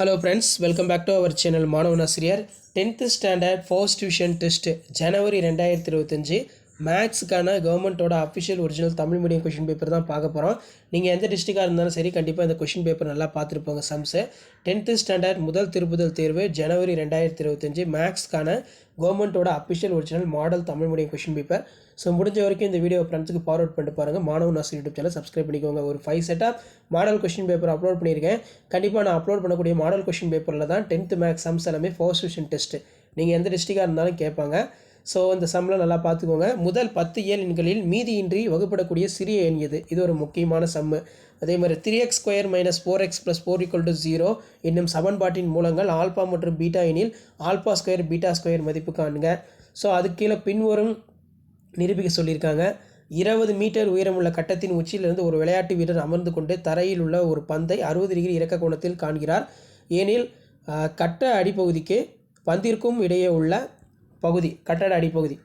Hello friends, welcome back to our channel மாணவன் ஆசிரியர் 10th standard first division test ஜனவரி 2025 மேக்ஸுக்கான கவர்மெண்ட்டோட official original Tamil medium question paper தான் பார்க்க போகிறோம். நீங்கள் எந்த டிஸ்ட்ரிக்டாக இருந்தாலும் சரி கண்டிப்பாக இந்த கொஷின் பேப்பர் நல்லா பார்த்துருப்போங்க. சம்ஸு 10th ஸ்டாண்டர்ட் முதல் திருப்புதல் தேர்வு ஜனவரி 2025 மேக்ஸ்க்கான கவர்மெண்ட்டோட official original model Tamil medium question paper. So முடிஞ்ச வரைக்கும் இந்த வீடியோ ஃப்ரெண்ட்ஸுக்கு ஃபார்வர்ட் பண்ணிட்டு பாருங்கள். மாணவன் ஆசிரியர் யூடியூப் சேனல் சப்ஸ்கிரைப் பண்ணிக்கோங்க. ஒரு 5 செட்டாக மாடல் கொஷின் பேப்பர் அப்லோட் பண்ணியிருக்கேன். கண்டிப்பாக நான் அப்லோட் பண்ணக்கூடிய மாடல் கொஷின் பேப்பரில் தான் 10th மேக்ஸ் சம்ஸ் எல்லாமே ஃபர்ஸ்ட் டிவிஷன் டெஸ்ட்டு. நீங்கள் எந்த டிஸ்ட்ரிக்டாக இருந்தாலும் கேட்பாங்க. ஸோ இந்த சம்மில் நல்லா பார்த்துக்கோங்க. முதல் 10 இயல் எண்களில் மீதியின்றி வகுப்படக்கூடிய சிறிய எண் எது? இது ஒரு முக்கியமான சம்மு. அதே மாதிரி 3x² - 4x + 4 = 0 என்னும் சமன்பாட்டின் மூலங்கள் ஆல்பா மற்றும் பீட்டா எனில் α² β² மதிப்பு காண்க. ஸோ அதுக்கு கீழே பின்வரும் நிரூபிக்க சொல்லியிருக்காங்க. 20 மீட்டர் உயரமுள்ள கட்டத்தின் உச்சியிலிருந்து ஒரு விளையாட்டு வீரர் அமர்ந்து கொண்டு தரையில் உள்ள ஒரு பந்தை 60 டிகிரி இறக்க கோணத்தில் காண்கிறார். ஏனில் கட்ட அடிப்பகுதிக்கு பந்திற்கும் இடையே உள்ள பகுதி கட்டட அடிப்பகுதி.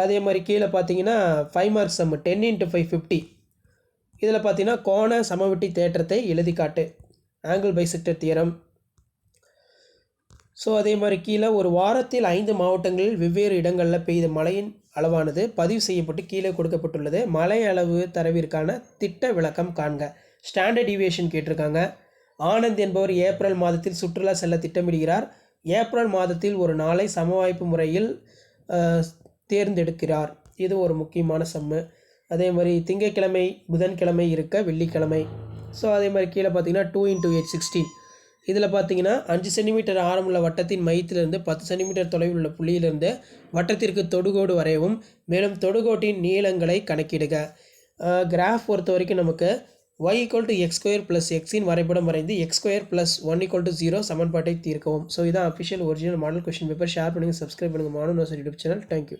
அதே மாதிரி கீழே பார்த்தீங்கன்னா 5 மார்க் சம் 10 × 5 50. இதில் பார்த்தீங்கன்னா கோண சமவெட்டி தேற்றத்தை எழுதி காட்டு, ஆங்கிள் பைசெக்டர் தியரம். ஸோ அதே மாதிரி கீழே ஒரு வாரத்தில் 5 மாவட்டங்களில் வெவ்வேறு இடங்களில் பெய்த மழையின் அளவானது பதிவு செய்யப்பட்டு கீழே கொடுக்கப்பட்டுள்ளது. மழை அளவு தரவிற்கான திட்ட விளக்கம் காண்க. ஸ்டாண்டர்ட் டிவியேஷன் கேட்டிருக்காங்க. ஆனந்த் என்பவர் ஏப்ரல் மாதத்தில் சுற்றுலா செல்ல திட்டமிடுகிறார். ஏப்ரல் மாதத்தில் ஒரு நாளை சமவாய்ப்பு முறையில் தேர்ந்தெடுக்கிறார். இது ஒரு முக்கியமான சம்மு. அதே மாதிரி திங்கட்கிழமை புதன்கிழமை இருக்க வெள்ளிக்கிழமை. ஸோ அதே மாதிரி கீழே பார்த்தீங்கன்னா 2 × 8 16. இதில் பார்த்தீங்கன்னா 5 சென்டிமீட்டர் ஆரமுள்ள வட்டத்தின் மையத்திலிருந்து 10 சென்டிமீட்டர் தொலைவில் உள்ள புள்ளியிலிருந்து வட்டத்திற்கு தொடுகோடு வரையவும். மேலும் தொடுகோட்டின் நீளங்களை கணக்கிடுக. கிராஃப் பொறுத்த வரைக்கும் நமக்கு y = x² + x இன் வரைபடம் வரைந்து x² + 1 = 0 சமன்பாட்டை தீர்க்கவும். ஸோ இதான் official original model question paper. Share பண்ணுங்கள், சப்ஸ்கிரைப் பண்ணுங்கள் மாணவன் ஆசிரியர் யூடியூப் சேனல். தேங்க்யூ.